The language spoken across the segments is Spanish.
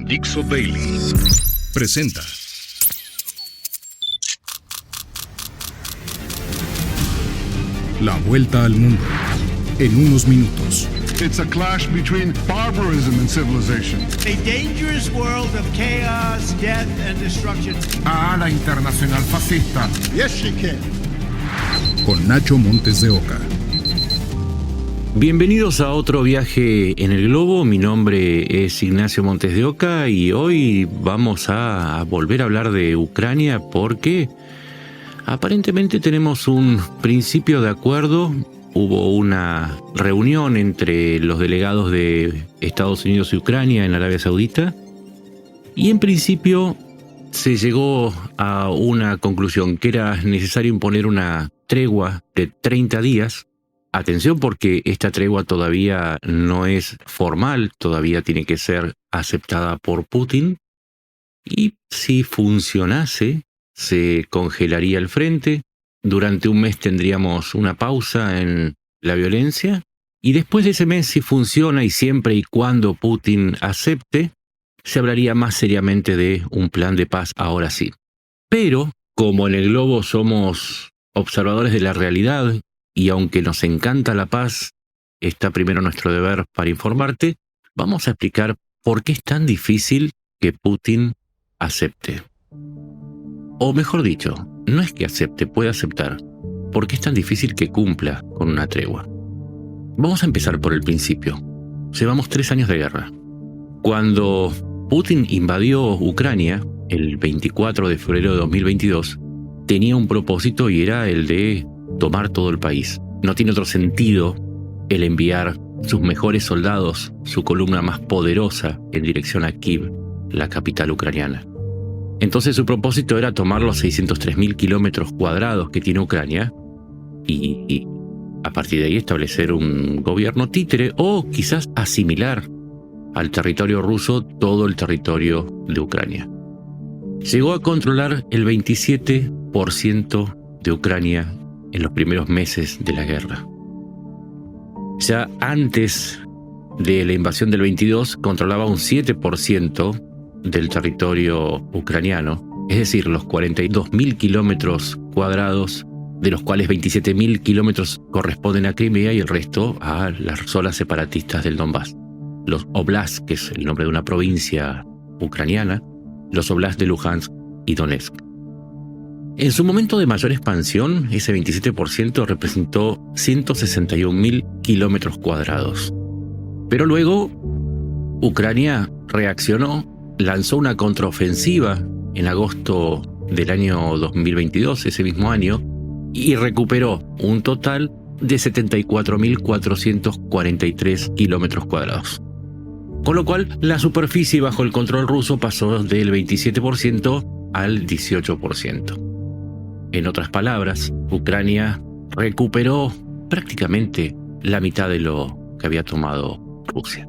Dixo Daily presenta La Vuelta al Mundo en unos minutos. It's a clash between barbarism and civilization. A dangerous world of chaos, death and destruction. A la internacional fascista. Yes, she can. Con Nacho Montes de Oca. Bienvenidos a otro viaje en el globo. Mi nombre es Ignacio Montes de Oca y hoy vamos a volver a hablar de Ucrania porque aparentemente tenemos un principio de acuerdo. Hubo una reunión entre los delegados de Estados Unidos y Ucrania en Arabia Saudita y en principio se llegó a una conclusión que era necesario imponer una tregua de 30 días. Atención, porque esta tregua todavía no es formal, todavía tiene que ser aceptada por Putin. Y si funcionase, se congelaría el frente. Durante un mes tendríamos una pausa en la violencia. Y después de ese mes, si funciona y siempre y cuando Putin acepte, se hablaría más seriamente de un plan de paz ahora sí. Pero, como en el globo somos observadores de la realidad, y aunque nos encanta la paz, está primero nuestro deber para informarte, vamos a explicar por qué es tan difícil que Putin acepte. O mejor dicho, no es que acepte, puede aceptar. ¿Por qué es tan difícil que cumpla con una tregua? Vamos a empezar por el principio. Llevamos 3 años de guerra. Cuando Putin invadió Ucrania, el 24 de febrero de 2022, tenía un propósito y era el de tomar todo el país. No tiene otro sentido el enviar sus mejores soldados, su columna más poderosa, en dirección a Kiev, la capital ucraniana. Entonces su propósito era tomar los 603.000 kilómetros cuadrados que tiene Ucrania y a partir de ahí establecer un gobierno títere o quizás asimilar al territorio ruso todo el territorio de Ucrania. Llegó a controlar el 27% de Ucrania en los primeros meses de la guerra. Ya antes de la invasión del 22 controlaba un 7% del territorio ucraniano, es decir, los 42.000 kilómetros cuadrados, de los cuales 27.000 kilómetros corresponden a Crimea y el resto a las zonas separatistas del Donbass. Los Oblast, que es el nombre de una provincia ucraniana, los Oblast de Luhansk y Donetsk. En su momento de mayor expansión, ese 27% representó 161.000 kilómetros cuadrados. Pero luego, Ucrania reaccionó, lanzó una contraofensiva en agosto del año 2022, ese mismo año, y recuperó un total de 74.443 kilómetros cuadrados. Con lo cual, la superficie bajo el control ruso pasó del 27% al 18%. En otras palabras, Ucrania recuperó prácticamente la mitad de lo que había tomado Rusia.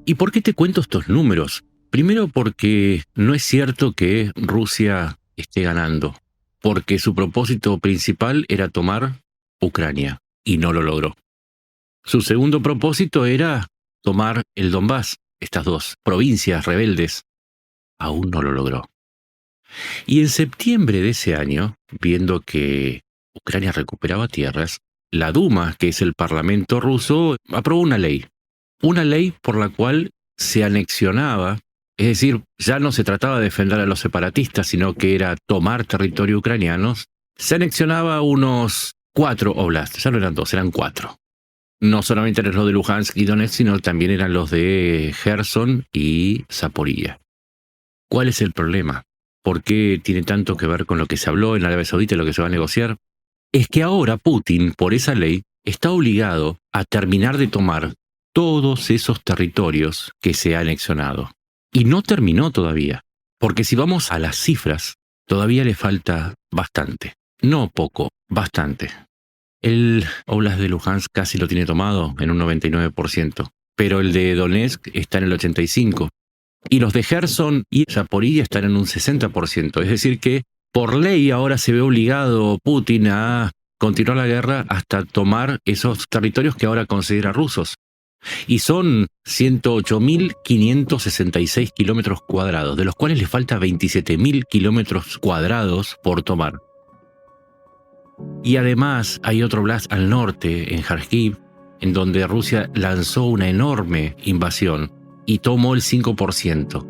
¿Y por qué te cuento estos números? Primero porque no es cierto que Rusia esté ganando, porque su propósito principal era tomar Ucrania, y no lo logró. Su segundo propósito era tomar el Donbass, estas 2 provincias rebeldes, aún no lo logró. Y en septiembre de ese año, viendo que Ucrania recuperaba tierras, la Duma, que es el parlamento ruso, aprobó una ley por la cual se anexionaba, es decir, ya no se trataba de defender a los separatistas, sino que era tomar territorio ucraniano, se anexionaba unos 4 oblasts, ya no eran 2, eran 4. No solamente eran los de Luhansk y Donetsk, sino también eran los de Gerson y Zaporilla. ¿Cuál es el problema? ¿Por qué tiene tanto que ver con lo que se habló en Arabia Saudita y lo que se va a negociar? Es que ahora Putin, por esa ley, está obligado a terminar de tomar todos esos territorios que se ha anexionado. Y no terminó todavía, porque si vamos a las cifras, todavía le falta bastante. No poco, bastante. El Oblast de Luhansk casi lo tiene tomado en un 99%, pero el de Donetsk está en el 85%. Y los de Gerson y Zaporilla están en un 60%. Es decir que, por ley, ahora se ve obligado Putin a continuar la guerra hasta tomar esos territorios que ahora considera rusos. Y son 108.566 kilómetros cuadrados, de los cuales le falta 27.000 kilómetros cuadrados por tomar. Y además hay otro oblast al norte, en Kharkiv, en donde Rusia lanzó una enorme invasión y tomó el 5%.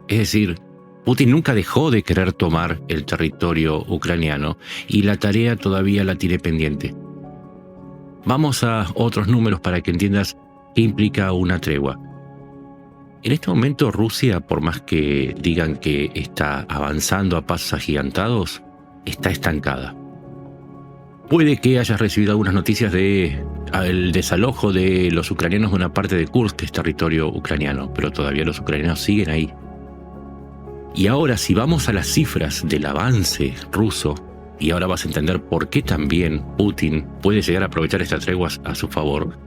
Es decir, Putin nunca dejó de querer tomar el territorio ucraniano y la tarea todavía la tiene pendiente. Vamos a otros números para que entiendas qué implica una tregua. En este momento Rusia, por más que digan que está avanzando a pasos agigantados, está estancada. Puede que hayas recibido algunas noticias del desalojo de los ucranianos de una parte de Kursk, que es territorio ucraniano, pero todavía los ucranianos siguen ahí. Y ahora, si vamos a las cifras del avance ruso, y ahora vas a entender por qué también Putin puede llegar a aprovechar estas treguas a su favor.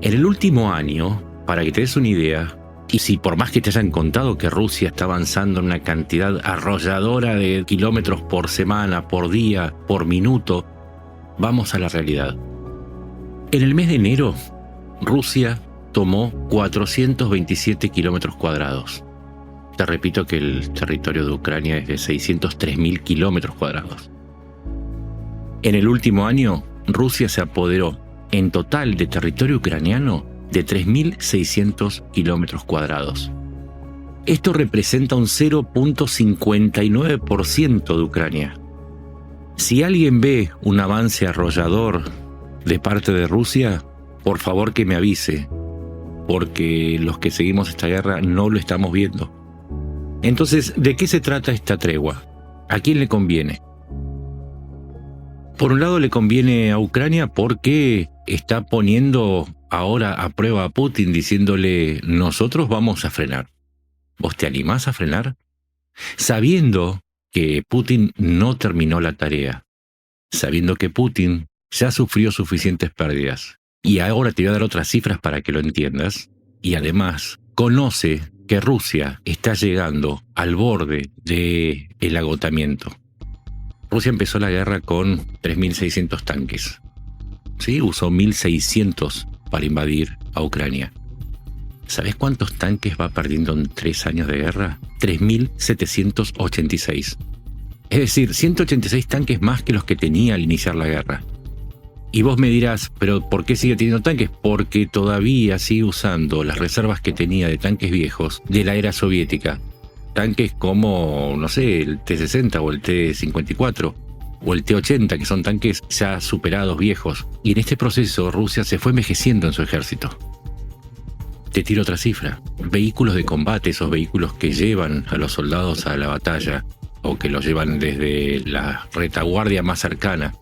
En el último año, para que te des una idea, y si por más que te hayan contado que Rusia está avanzando en una cantidad arrolladora de kilómetros por semana, por día, por minuto, vamos a la realidad. En el mes de enero, Rusia tomó 427 kilómetros cuadrados. Te repito que el territorio de Ucrania es de 603.000 kilómetros cuadrados. En el último año, Rusia se apoderó en total de territorio ucraniano de 3.600 kilómetros cuadrados. Esto representa un 0.59% de Ucrania. Si alguien ve un avance arrollador de parte de Rusia, por favor que me avise, porque los que seguimos esta guerra no lo estamos viendo. Entonces, ¿de qué se trata esta tregua? ¿A quién le conviene? Por un lado le conviene a Ucrania porque está poniendo ahora a prueba a Putin diciéndole: nosotros vamos a frenar. ¿Vos te animás a frenar? Sabiendo que Putin no terminó la tarea, sabiendo que Putin ya sufrió suficientes pérdidas. Y ahora te voy a dar otras cifras para que lo entiendas. Y además, conoce que Rusia está llegando al borde del agotamiento. Rusia empezó la guerra con 3.600 tanques. ¿Sí? Usó 1.600 para invadir a Ucrania. ¿Sabes cuántos tanques va perdiendo en 3 años de guerra? 3.786. Es decir, 186 tanques más que los que tenía al iniciar la guerra. Y vos me dirás, ¿pero por qué sigue teniendo tanques? Porque todavía sigue usando las reservas que tenía de tanques viejos de la era soviética. Tanques como, no sé, el T-60 o el T-54 o el T-80, que son tanques ya superados, viejos. Y en este proceso Rusia se fue envejeciendo en su ejército. Te tiro otra cifra. Vehículos de combate, esos vehículos que llevan a los soldados a la batalla o que los llevan desde la retaguardia más cercana,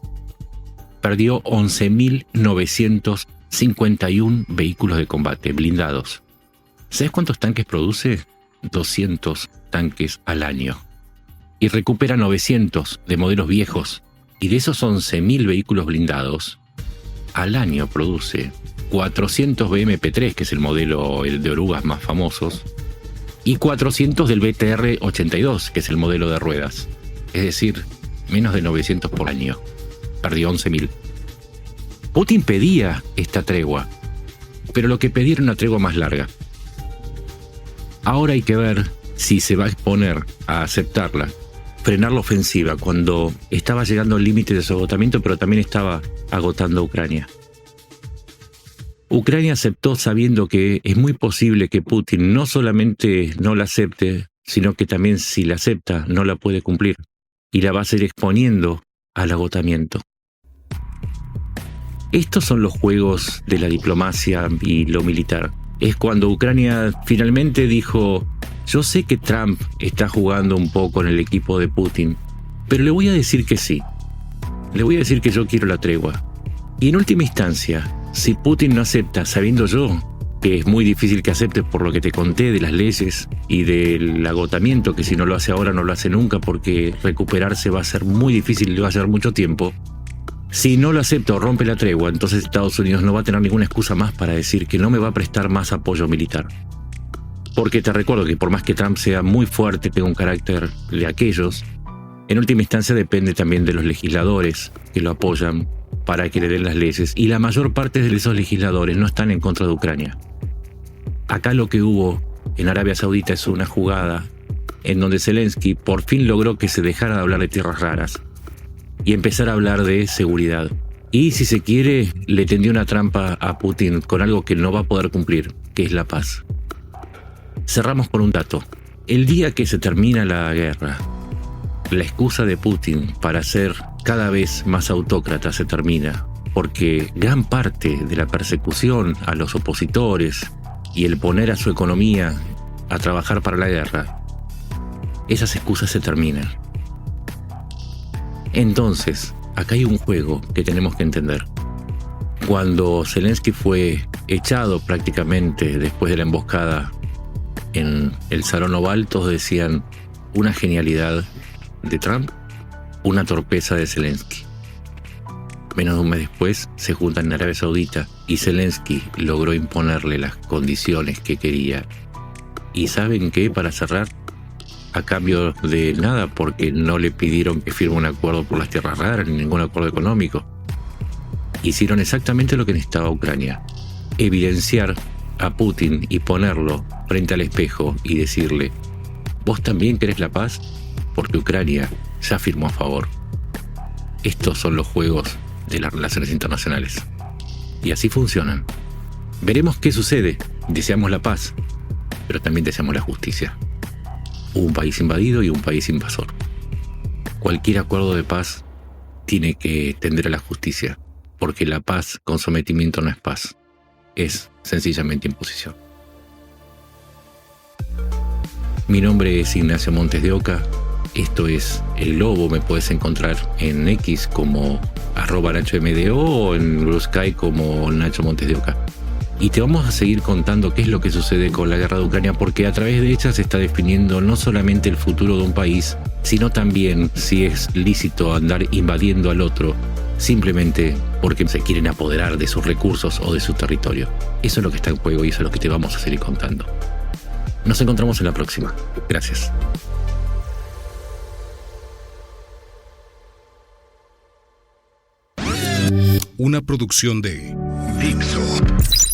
perdió 11.951 vehículos de combate blindados. ¿Sabes cuántos tanques produce? 200 tanques al año. Y recupera 900 de modelos viejos. Y de esos 11.000 vehículos blindados, al año produce 400 BMP-3, que es el modelo de orugas más famosos, y 400 del BTR-82, que es el modelo de ruedas. Es decir, menos de 900 por año. Perdió 11.000. Putin pedía esta tregua, pero lo que pedía era una tregua más larga. Ahora hay que ver si se va a exponer a aceptarla, frenar la ofensiva cuando estaba llegando al límite de su agotamiento, pero también estaba agotando a Ucrania. Ucrania aceptó sabiendo que es muy posible que Putin no solamente no la acepte, sino que también si la acepta no la puede cumplir y la va a seguir exponiendo al agotamiento. Estos son los juegos de la diplomacia y lo militar. Es cuando Ucrania finalmente dijo: yo sé que Trump está jugando un poco en el equipo de Putin, pero le voy a decir que sí. Le voy a decir que yo quiero la tregua. Y en última instancia, si Putin no acepta, sabiendo yo que es muy difícil que acepte por lo que te conté de las leyes y del agotamiento, que si no lo hace ahora no lo hace nunca porque recuperarse va a ser muy difícil y le va a llevar mucho tiempo. Si no lo acepta o rompe la tregua, entonces Estados Unidos no va a tener ninguna excusa más para decir que no me va a prestar más apoyo militar. Porque te recuerdo que por más que Trump sea muy fuerte, tenga un carácter de aquellos, en última instancia depende también de los legisladores que lo apoyan para que le den las leyes, y la mayor parte de esos legisladores no están en contra de Ucrania. Acá lo que hubo en Arabia Saudita es una jugada en donde Zelensky por fin logró que se dejara de hablar de tierras raras y empezar a hablar de seguridad. Y si se quiere, le tendió una trampa a Putin con algo que no va a poder cumplir, que es la paz. Cerramos con un dato. El día que se termina la guerra, la excusa de Putin para ser cada vez más autócrata se termina, porque gran parte de la persecución a los opositores y el poner a su economía a trabajar para la guerra, esas excusas se terminan. Entonces, acá hay un juego que tenemos que entender. Cuando Zelensky fue echado prácticamente después de la emboscada en el Salón Oval, todos decían una genialidad de Trump, una torpeza de Zelensky. Menos de un mes después se juntan en Arabia Saudita y Zelensky logró imponerle las condiciones que quería. ¿Y saben qué? Para cerrar, a cambio de nada, porque no le pidieron que firme un acuerdo por las tierras raras ni ningún acuerdo económico. Hicieron exactamente lo que necesitaba Ucrania: evidenciar a Putin y ponerlo frente al espejo y decirle: ¿vos también querés la paz? Porque Ucrania ya firmó a favor. Estos son los juegos de las relaciones internacionales. Y así funcionan. Veremos qué sucede. Deseamos la paz, pero también deseamos la justicia. Un país invadido y un país invasor. Cualquier acuerdo de paz tiene que tender a la justicia, porque la paz con sometimiento no es paz, es sencillamente imposición. Mi nombre es Ignacio Montes de Oca. Esto es El Globo. Me puedes encontrar en X como @NachoMDO o en Blue Sky como Nacho Montes de Oca. Y te vamos a seguir contando qué es lo que sucede con la guerra de Ucrania, porque a través de ella se está definiendo no solamente el futuro de un país, sino también si es lícito andar invadiendo al otro simplemente porque se quieren apoderar de sus recursos o de su territorio. Eso es lo que está en juego y eso es lo que te vamos a seguir contando. Nos encontramos en la próxima. Gracias. Una producción de Dixo.